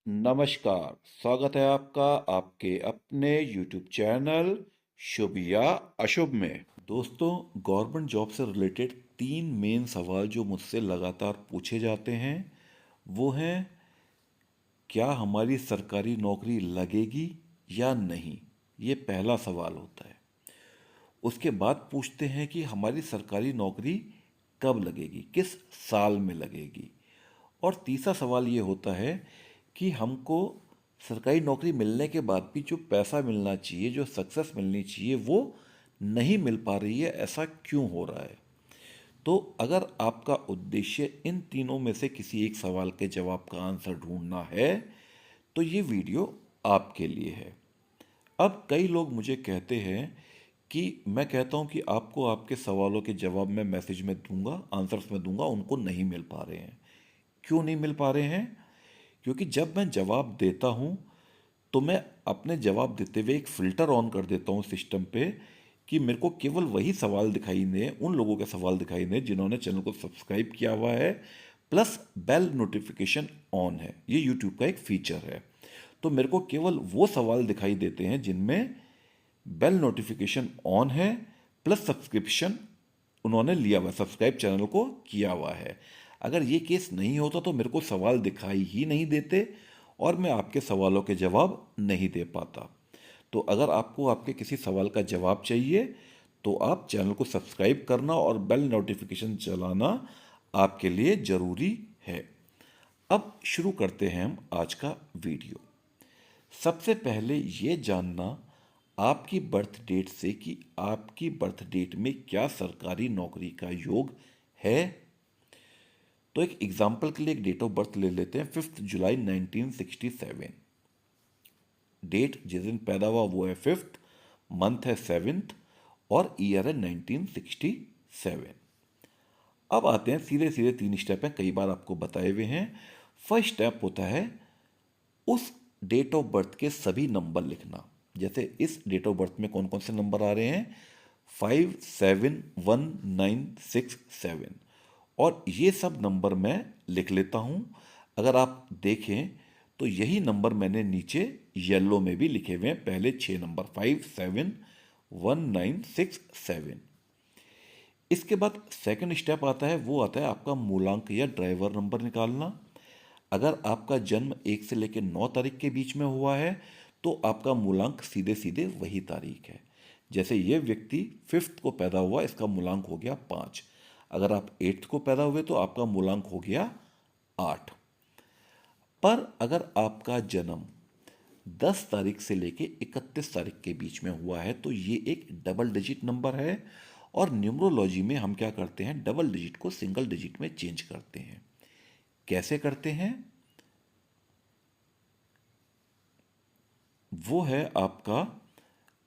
नमस्कार, स्वागत है आपका आपके अपने YouTube चैनल शुभ या अशुभ में। दोस्तों, गवर्नमेंट जॉब से रिलेटेड तीन मेन सवाल जो मुझसे लगातार पूछे जाते हैं वो हैं, क्या हमारी सरकारी नौकरी लगेगी या नहीं। ये पहला सवाल होता है। उसके बाद पूछते हैं कि हमारी सरकारी नौकरी कब लगेगी, किस साल में लगेगी। और तीसरा सवाल ये होता है कि हमको सरकारी नौकरी मिलने के बाद भी जो पैसा मिलना चाहिए, जो सक्सेस मिलनी चाहिए, वो नहीं मिल पा रही है। ऐसा क्यों हो रहा है। तो अगर आपका उद्देश्य इन तीनों में से किसी एक सवाल के जवाब का आंसर ढूंढना है तो ये वीडियो आपके लिए है। अब कई लोग मुझे कहते हैं कि मैं कहता हूं कि आपको आपके सवालों के जवाब मैं मैसेज में दूंगा, आंसर्स में दूंगा, उनको नहीं मिल पा रहे हैं। क्यों नहीं मिल पा रहे हैं? क्योंकि जब मैं जवाब देता हूं तो मैं अपने जवाब देते हुए एक फ़िल्टर ऑन कर देता हूँ सिस्टम पे कि मेरे को केवल वही सवाल दिखाई दें, उन लोगों के सवाल दिखाई दें जिन्होंने चैनल को सब्सक्राइब किया हुआ है, प्लस बेल नोटिफिकेशन ऑन है। ये यूट्यूब का एक फीचर है। तो मेरे को केवल वो सवाल दिखाई देते हैं जिनमें बेल नोटिफिकेशन ऑन है, प्लस सब्सक्रिप्शन उन्होंने लिया हुआ है, सब्सक्राइब चैनल को किया हुआ है। अगर ये केस नहीं होता तो मेरे को सवाल दिखाई ही नहीं देते और मैं आपके सवालों के जवाब नहीं दे पाता। तो अगर आपको आपके किसी सवाल का जवाब चाहिए तो आप चैनल को सब्सक्राइब करना और बेल नोटिफिकेशन चलाना आपके लिए ज़रूरी है। अब शुरू करते हैं हम आज का वीडियो। सबसे पहले ये जानना आपकी बर्थ डेट से कि आपकी बर्थ डेट में क्या सरकारी नौकरी का योग है। तो एक एग्जाम्पल के लिए एक डेट ऑफ बर्थ ले लेते हैं, 5 जुलाई 1967। डेट जिस दिन पैदा हुआ वो है 5th, मंथ है 7th और ईयर है 1967। अब आते हैं सीधे सीधे, तीन स्टेप हैं, कई बार आपको बताए हुए हैं। फर्स्ट स्टेप होता है उस डेट ऑफ बर्थ के सभी नंबर लिखना। जैसे इस डेट ऑफ बर्थ में कौन कौन से नंबर आ रहे हैं, 57196 और ये सब नंबर मैं लिख लेता हूँ। अगर आप देखें तो यही नंबर मैंने नीचे येलो में भी लिखे हुए हैं, पहले 6 नंबर 57196 इसके बाद सेकंड स्टेप आता है, वो आता है आपका मूलांक या ड्राइवर नंबर निकालना। अगर आपका जन्म 1 से लेकर 9 तारीख के बीच में हुआ है तो आपका मूलांक सीधे सीधे वही तारीख है। जैसे ये व्यक्ति 5th को पैदा हुआ, इसका मूलांक हो गया 5। अगर आप 8th को पैदा हुए तो आपका मूलांक हो गया 8। पर अगर आपका जन्म 10 तारीख से लेके 31 तारीख के बीच में हुआ है तो ये एक डबल डिजिट नंबर है। और न्यूमरोलॉजी में हम क्या करते हैं, डबल डिजिट को सिंगल डिजिट में चेंज करते हैं। कैसे करते हैं? वो है आपका,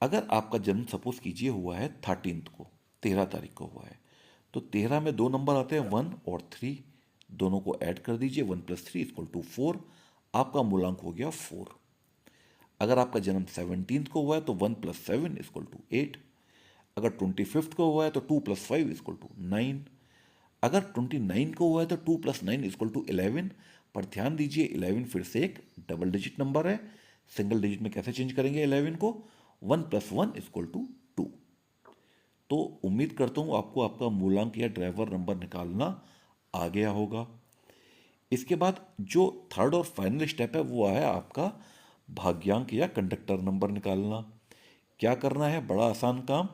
अगर आपका जन्म सपोज कीजिए हुआ है 13th को, 13 तारीख को हुआ है, तो 13 में दो नंबर आते हैं 1 और 3, दोनों को ऐड कर दीजिए, 1 + 3 = 4, आपका मूलांक हो गया 4। अगर आपका जन्म 17th को हुआ है तो 1 + 7 = 8। अगर 25th को हुआ है तो 2 + 5 = 9। अगर 29 को हुआ है तो 2 + 9 = 11। पर ध्यान दीजिए 11 फिर से एक डबल डिजिट नंबर है, सिंगल डिजिट में कैसे चेंज करेंगे 11 को, 1 + 1 = 2। तो उम्मीद करता हूँ आपको आपका मूलांक या ड्राइवर नंबर निकालना आ गया होगा। इसके बाद जो थर्ड और फाइनल स्टेप है वो है आपका भाग्यांक या कंडक्टर नंबर निकालना। क्या करना है, बड़ा आसान काम।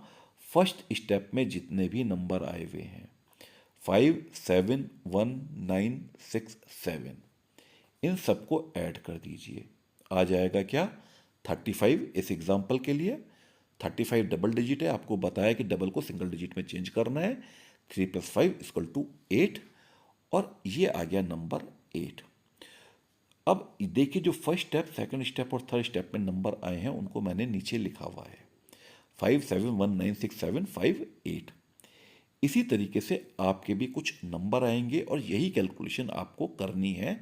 फर्स्ट स्टेप में जितने भी नंबर आए हुए हैं 57196 इन सबको ऐड कर दीजिए। आ जाएगा क्या, 35। इस एग्जाम्पल के लिए 35 डबल डिजिट है, आपको बताया कि डबल को सिंगल डिजिट में चेंज करना है। 3 + 5 = 8 और ये आ गया नंबर 8। अब देखिए जो फर्स्ट स्टेप, सेकंड स्टेप और थर्ड स्टेप में नंबर आए हैं उनको मैंने नीचे लिखा हुआ है, 5719675 8। इसी तरीके से आपके भी कुछ नंबर आएंगे और यही कैलकुलेशन आपको करनी है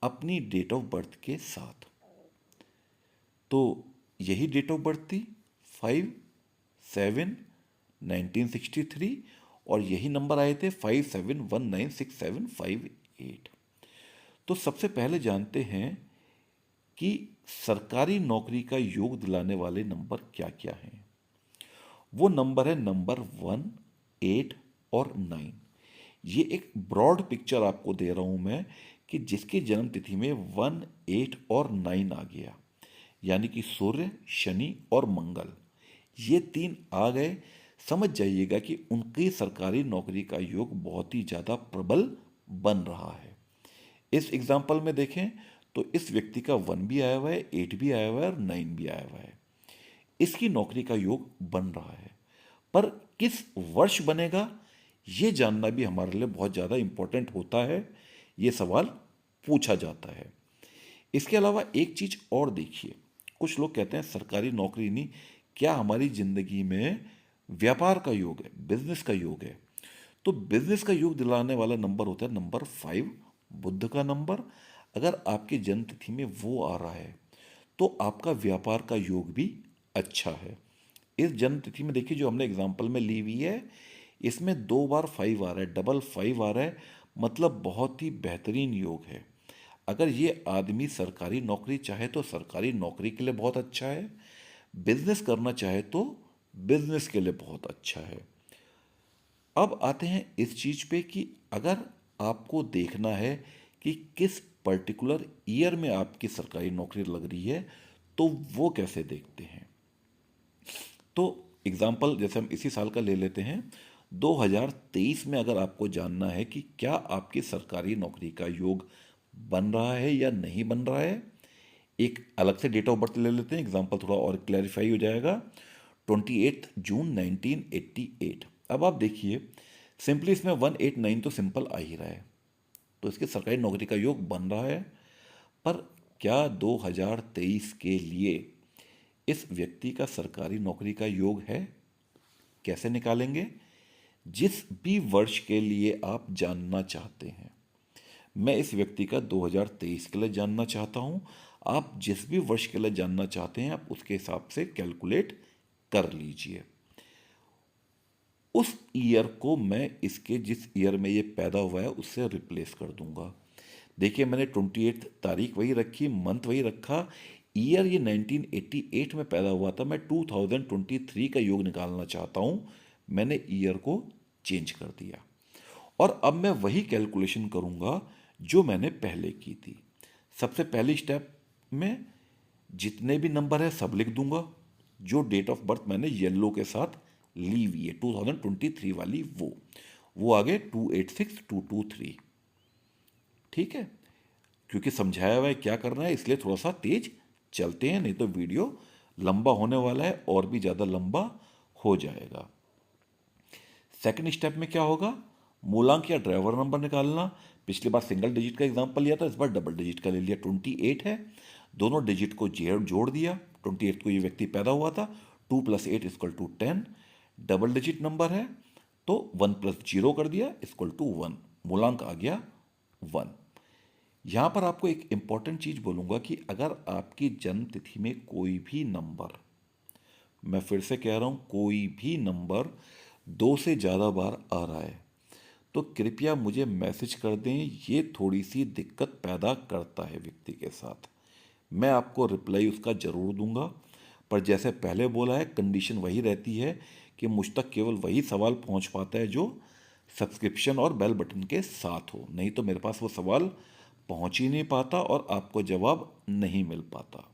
अपनी डेट ऑफ बर्थ के साथ। तो यही डेट ऑफ बर्थ थी, 5/7/1963 और यही नंबर आए थे 5719675 8। तो सबसे पहले जानते हैं कि सरकारी नौकरी का योग दिलाने वाले नंबर क्या क्या हैं। वो नंबर है नंबर 1, 8 और 9। ये एक ब्रॉड पिक्चर आपको दे रहा हूं मैं कि जिसकी जन्म तिथि में 1, 8 और 9 आ गया, यानी कि सूर्य, शनि और मंगल, ये तीन आ गए, समझ जाइएगा कि उनकी सरकारी नौकरी का योग बहुत ही ज़्यादा प्रबल बन रहा है। इस एग्जाम्पल में देखें तो इस व्यक्ति का 1 भी आया हुआ है, 8 भी आया हुआ है और 9 भी आया हुआ है। इसकी नौकरी का योग बन रहा है, पर किस वर्ष बनेगा ये जानना भी हमारे लिए बहुत ज़्यादा इंपॉर्टेंट होता है। ये सवाल पूछा जाता है। इसके अलावा एक चीज़ और देखिए, कुछ लोग कहते हैं सरकारी नौकरी नहीं, क्या हमारी ज़िंदगी में व्यापार का योग है, बिजनेस का योग है। तो बिजनेस का योग दिलाने वाला नंबर होता है नंबर 5, बुध का नंबर। अगर आपकी जन्म तिथि में वो आ रहा है तो आपका व्यापार का योग भी अच्छा है। इस जन्म तिथि में देखिए जो हमने एग्जाम्पल में ली हुई है, इसमें 2 बार 5 आ रहा है, डबल 5 आ रहा है, मतलब बहुत ही बेहतरीन योग है। अगर ये आदमी सरकारी नौकरी चाहे तो सरकारी नौकरी के लिए बहुत अच्छा है, बिजनेस करना चाहे तो बिजनेस के लिए बहुत अच्छा है। अब आते हैं इस चीज पे कि अगर आपको देखना है कि किस पर्टिकुलर ईयर में आपकी सरकारी नौकरी लग रही है तो वो कैसे देखते हैं। तो एग्जाम्पल जैसे हम इसी साल का ले लेते हैं, 2023 में अगर आपको जानना है कि क्या आपकी सरकारी नौकरी का योग बन रहा है या नहीं बन रहा है, एक अलग से डेट ऑफ बर्थ ले लेते हैं, एग्जाम्पल थोड़ा और क्लैरिफाई हो जाएगा। 28 जून 1988। अब आप देखिए, सिंपली इसमें 189 तो सिंपल आ ही रहा है, तो इसके सरकारी नौकरी का योग बन रहा है। पर क्या 2023 के लिए इस व्यक्ति का सरकारी नौकरी का योग है? कैसे निकालेंगे? जिस भी वर्ष के लिए आप जानना चाहते हैं, मैं इस व्यक्ति का 2023 के लिए जानना चाहता हूं। आप जिस भी वर्ष के लिए जानना चाहते हैं आप उसके हिसाब से कैलकुलेट कर लीजिए। उस ईयर को मैं इसके जिस ईयर में ये पैदा हुआ है उससे रिप्लेस कर दूंगा। देखिए मैंने 28 तारीख वही रखी, मंथ वही रखा, ईयर ये 1988 में पैदा हुआ था, मैं 2023 का योग निकालना चाहता हूँ, मैंने ईयर को चेंज कर दिया। और अब मैं वही कैलकुलेशन करूँगा जो मैंने पहले की थी। सबसे पहली स्टेप में जितने भी नंबर है सब लिख दूंगा, जो डेट ऑफ बर्थ मैंने येलो के साथ ली हुई है 2023 वाली, वो आगे 286223। ठीक है, क्योंकि समझाया हुआ है क्या करना है इसलिए थोड़ा सा तेज चलते हैं, नहीं तो वीडियो लंबा होने वाला है और भी ज़्यादा लंबा हो जाएगा। सेकंड स्टेप में क्या होगा, मूलांक या ड्राइवर नंबर निकालना। पिछली बार सिंगल डिजिट का एग्जांपल लिया था, इस बार डबल डिजिट का ले लिया। 28 है, दोनों डिजिट को जोड़ दिया, 28 को ये व्यक्ति पैदा हुआ था, 2 + 8 = 10। डबल डिजिट नंबर है तो 1 + 0 कर दिया = 1, मूलांक आ गया 1। यहां पर आपको एक इंपॉर्टेंट चीज बोलूंगा कि अगर आपकी जन्म तिथि में कोई भी नंबर, मैं फिर से कह रहा हूं कोई भी नंबर 2 से ज़्यादा बार आ रहा है तो कृपया मुझे मैसेज कर दें, ये थोड़ी सी दिक्कत पैदा करता है व्यक्ति के साथ। मैं आपको रिप्लाई उसका ज़रूर दूंगा, पर जैसे पहले बोला है कंडीशन वही रहती है कि मुझ तक केवल वही सवाल पहुंच पाता है जो सब्सक्रिप्शन और बेल बटन के साथ हो, नहीं तो मेरे पास वो सवाल पहुंच ही नहीं पाता और आपको जवाब नहीं मिल पाता।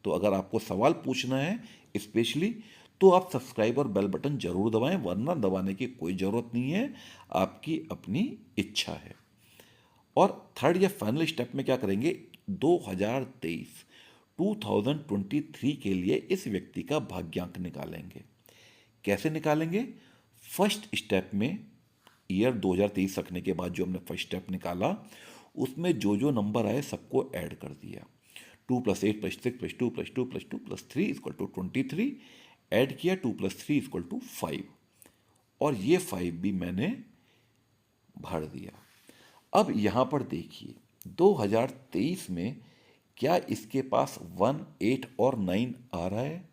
तो अगर आपको सवाल पूछना है स्पेशली तो आप सब्सक्राइब और बेल बटन जरूर दबाएं, वरना दबाने की कोई ज़रूरत नहीं है, आपकी अपनी इच्छा है। और थर्ड या फाइनल स्टेप में क्या करेंगे, 2023 2023 के लिए इस व्यक्ति का भाग्यांक निकालेंगे। कैसे निकालेंगे? फर्स्ट स्टेप में ईयर 2023 रखने के बाद जो हमने फर्स्ट स्टेप निकाला उसमें जो जो नंबर आए सबको ऐड कर दिया। 2 + 8 + 6 + 2 + 2 + 2 + 3 = 23। ऐड किया 2 + 3 = 5 और ये 5 भी मैंने भर दिया। अब यहां पर देखिए 2023 में क्या इसके पास 1, 8 और 9 आ रहा है?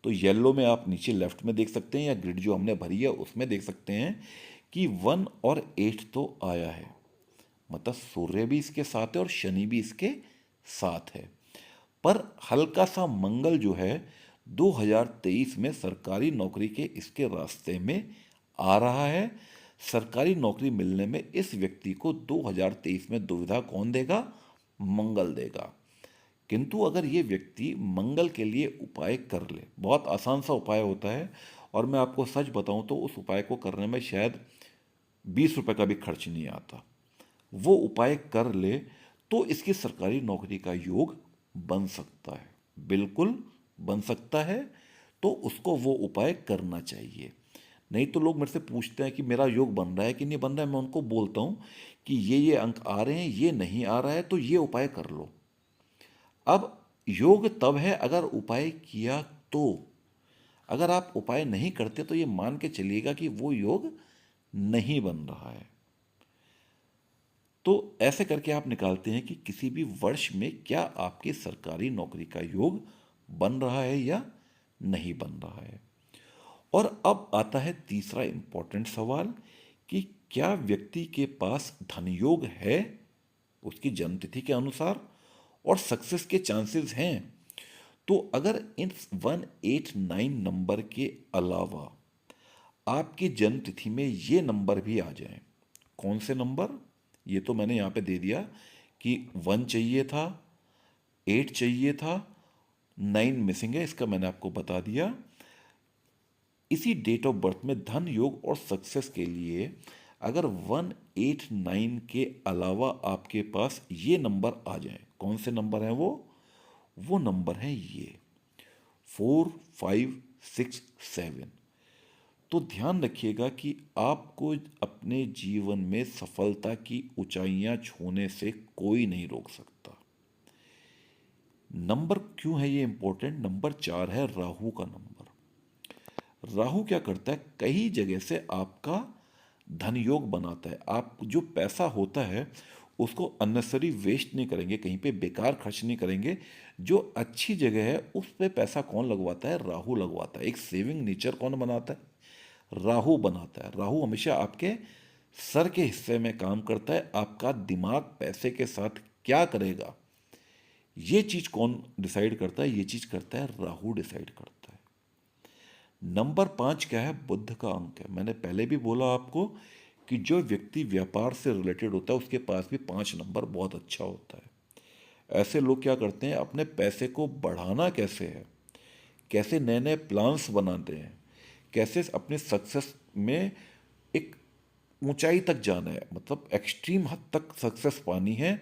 तो येलो में आप नीचे लेफ्ट में देख सकते हैं या ग्रिड जो हमने भरी है उसमें देख सकते हैं कि 1 और 8 तो आया है, मतलब सूर्य भी इसके साथ है और शनि भी इसके साथ है। पर हल्का सा मंगल जो है 2023 में सरकारी नौकरी के इसके रास्ते में आ रहा है। सरकारी नौकरी मिलने में इस व्यक्ति को 2023 में दुविधा कौन देगा? मंगल देगा। किंतु अगर ये व्यक्ति मंगल के लिए उपाय कर ले, बहुत आसान सा उपाय होता है, और मैं आपको सच बताऊं तो उस उपाय को करने में शायद 20 रुपए का भी खर्च नहीं आता। वो उपाय कर ले तो इसकी सरकारी नौकरी का योग बन सकता है, बिल्कुल बन सकता है। तो उसको वो उपाय करना चाहिए। नहीं तो लोग मेरे से पूछते हैं कि मेरा योग बन रहा है कि नहीं बन रहा है। मैं उनको बोलता हूँ कि ये अंक आ रहे हैं, ये नहीं आ रहा है, तो ये उपाय कर लो। अब योग तब है अगर उपाय किया तो। अगर आप उपाय नहीं करते तो ये मान के चलिएगा कि वो योग नहीं बन रहा है। तो ऐसे करके आप निकालते हैं कि किसी भी वर्ष में क्या आपकी सरकारी नौकरी का योग बन रहा है या नहीं बन रहा है। और अब आता है तीसरा इंपॉर्टेंट सवाल कि क्या व्यक्ति के पास धन योग है उसकी जन्मतिथि के अनुसार और सक्सेस के चांसेस हैं। तो अगर इन 189 नंबर के अलावा आपकी जन्मतिथि में ये नंबर भी आ जाएं, कौन से नंबर? ये तो मैंने यहाँ पे दे दिया कि 1 चाहिए था, 8 चाहिए था, 9 मिसिंग है, इसका मैंने आपको बता दिया। इसी डेट ऑफ बर्थ में धन योग और सक्सेस के लिए अगर 189 के अलावा आपके पास ये नंबर आ जाए, कौन से नंबर हैं वो नंबर है ये 4, 5, 6, 7। तो ध्यान रखिएगा कि आपको अपने जीवन में सफलता की ऊंचाइयां छूने से कोई नहीं रोक सकता। नंबर क्यों है ये इंपॉर्टेंट? नंबर 4 है राहु का नंबर। राहु क्या करता है? कई जगह से आपका धन योग बनाता है। आप जो पैसा होता है उसको अननेसेसरी वेस्ट नहीं करेंगे, कहीं पे बेकार खर्च नहीं करेंगे। जो अच्छी जगह है उस पे पैसा कौन लगवाता है? राहु लगवाता है। एक सेविंग नेचर कौन बनाता है? राहु बनाता है। राहु हमेशा आपके सर के हिस्से में काम करता है। आपका दिमाग पैसे के साथ क्या करेगा ये चीज कौन डिसाइड करता है? ये चीज करता है राहु डिसाइड करता है। नंबर 5 क्या है? बुध का अंक है। मैंने पहले भी बोला आपको कि जो व्यक्ति व्यापार से रिलेटेड होता है उसके पास भी 5 नंबर बहुत अच्छा होता है। ऐसे लोग क्या करते हैं? अपने पैसे को बढ़ाना कैसे है, कैसे नए नए प्लान्स बनाते हैं, कैसे अपने सक्सेस में एक ऊंचाई तक जाना है, मतलब एक्सट्रीम हद तक सक्सेस पानी है,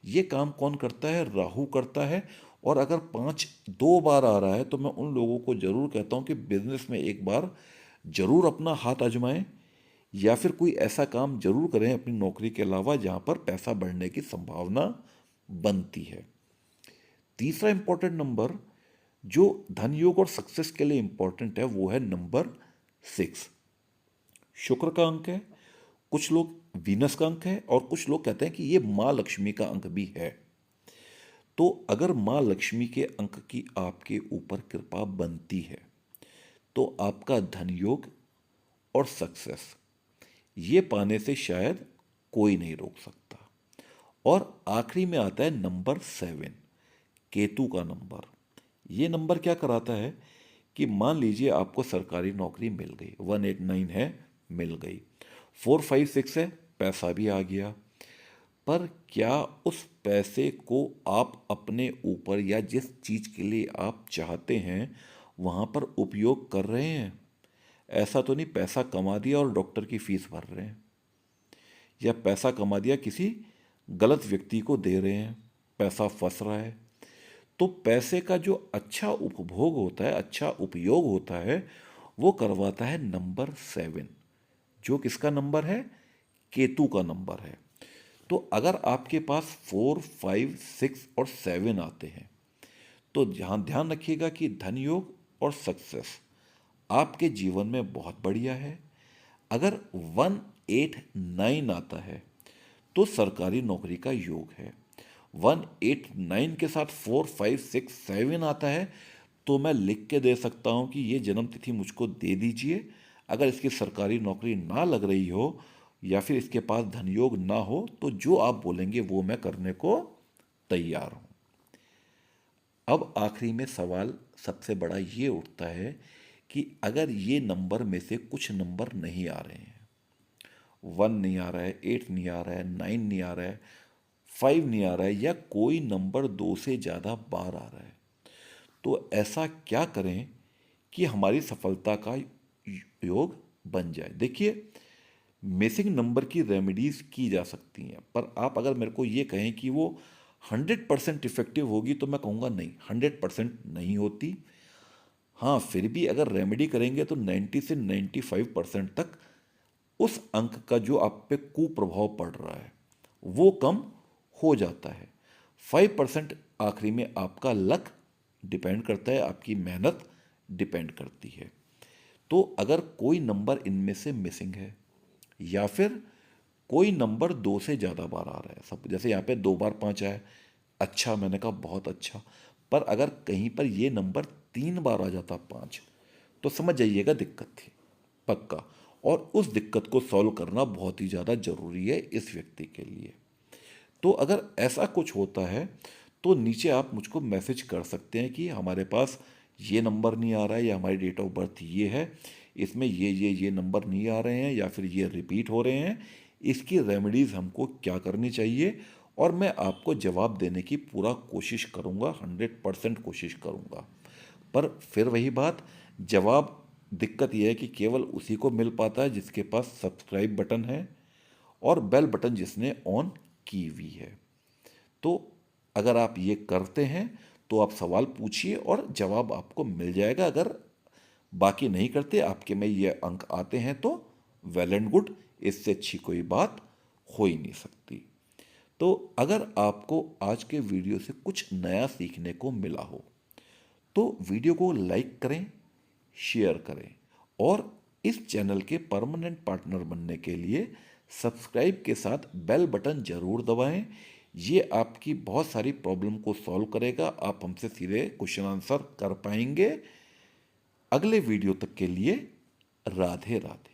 ये काम कौन करता है? राहु करता है। और अगर 5 2 बार आ रहा है तो मैं उन लोगों को जरूर कहता हूं कि बिजनेस में एक बार जरूर अपना हाथ आजमाएं, या फिर कोई ऐसा काम जरूर करें अपनी नौकरी के अलावा जहां पर पैसा बढ़ने की संभावना बनती है। तीसरा इंपॉर्टेंट नंबर जो धन योग और सक्सेस के लिए इंपॉर्टेंट है वो है नंबर 6। शुक्र का अंक है। कुछ लोग वीनस का अंक है और कुछ लोग कहते हैं कि ये माँ लक्ष्मी का अंक भी है। तो अगर माँ लक्ष्मी के अंक की आपके ऊपर कृपा बनती है तो आपका धन योग और सक्सेस ये पाने से शायद कोई नहीं रोक सकता। और आखिरी में आता है नंबर 7, केतु का नंबर। ये नंबर क्या कराता है कि मान लीजिए आपको सरकारी नौकरी मिल गई, 189 है, मिल गई, 4, 5, 6 है, पैसा भी आ गया, पर क्या उस पैसे को आप अपने ऊपर या जिस चीज़ के लिए आप चाहते हैं वहाँ पर उपयोग कर रहे हैं? ऐसा तो नहीं पैसा कमा दिया और डॉक्टर की फीस भर रहे हैं, या पैसा कमा दिया किसी गलत व्यक्ति को दे रहे हैं, पैसा फंस रहा है। तो पैसे का जो अच्छा उपभोग होता है, अच्छा उपयोग होता है, वो करवाता है नंबर 7, जो किसका नंबर है? केतु का नंबर है। तो अगर आपके पास 4, 5, 6 और 7 आते हैं तो ध्यान रखिएगा कि धन योग और सक्सेस आपके जीवन में बहुत बढ़िया है। अगर 189 आता है तो सरकारी नौकरी का योग है। 189 के साथ 4, 5, 6, 7 आता है तो मैं लिख के दे सकता हूं कि ये जन्म तिथि मुझको दे दीजिए। अगर इसकी सरकारी नौकरी ना लग रही हो या फिर इसके पास धन योग ना हो तो जो आप बोलेंगे वो मैं करने को तैयार हूं। अब आखिरी में सवाल सबसे बड़ा ये उठता है कि अगर ये नंबर में से कुछ नंबर नहीं आ रहे हैं, 1 नहीं आ रहा है, 8 नहीं आ रहा है, 9 नहीं आ रहा है, 5 नहीं आ रहा है, या कोई नंबर 2 से ज़्यादा बार आ रहा है, तो ऐसा क्या करें कि हमारी सफलता का योग बन जाए। देखिए, मिसिंग नंबर की रेमेडीज की जा सकती हैं, पर आप अगर मेरे को ये कहें कि वो 100% इफेक्टिव होगी, तो मैं कहूँगा नहीं, 100% नहीं होती। हाँ, फिर भी अगर रेमेडी करेंगे तो 90 से 95% तक उस अंक का जो आप पे कुप्रभाव पड़ रहा है वो कम हो जाता है। 5% आखिरी में आपका लक डिपेंड करता है, आपकी मेहनत डिपेंड करती है। तो अगर कोई नंबर इनमें से मिसिंग है, या फिर कोई नंबर 2 से ज़्यादा बार आ रहा है, सब जैसे यहाँ पे 2 बार 5 आया, अच्छा, मैंने कहा बहुत अच्छा, पर अगर कहीं पर ये नंबर 3 बार आ जाता 5, तो समझ जाइएगा दिक्कत थी पक्का। और उस दिक्कत को सॉल्व करना बहुत ही ज़्यादा ज़रूरी है इस व्यक्ति के लिए। तो अगर ऐसा कुछ होता है तो नीचे आप मुझको मैसेज कर सकते हैं कि हमारे पास ये नंबर नहीं आ रहा है, या हमारी डेट ऑफ बर्थ ये है, इसमें ये नंबर नहीं आ रहे हैं, या फिर ये रिपीट हो रहे हैं, इसकी रेमेडीज़ हमको क्या करनी चाहिए, और मैं आपको जवाब देने की पूरा कोशिश करूँगा, 100% कोशिश करूँगा। पर फिर वही बात, जवाब, दिक्कत यह है कि केवल उसी को मिल पाता है जिसके पास सब्सक्राइब बटन है और बेल बटन जिसने ऑन की हुई है। तो अगर आप ये करते हैं तो आप सवाल पूछिए और जवाब आपको मिल जाएगा। अगर बाकी नहीं करते, आपके में ये अंक आते हैं, तो वेल एंड गुड, इससे अच्छी कोई बात हो ही नहीं सकती। तो अगर आपको आज के वीडियो से कुछ नया सीखने को मिला हो तो वीडियो को लाइक करें, शेयर करें, और इस चैनल के परमानेंट पार्टनर बनने के लिए सब्सक्राइब के साथ बेल बटन जरूर दबाएं। ये आपकी बहुत सारी प्रॉब्लम को सॉल्व करेगा, आप हमसे सीधे क्वेश्चन आंसर कर पाएंगे। अगले वीडियो तक के लिए राधे राधे।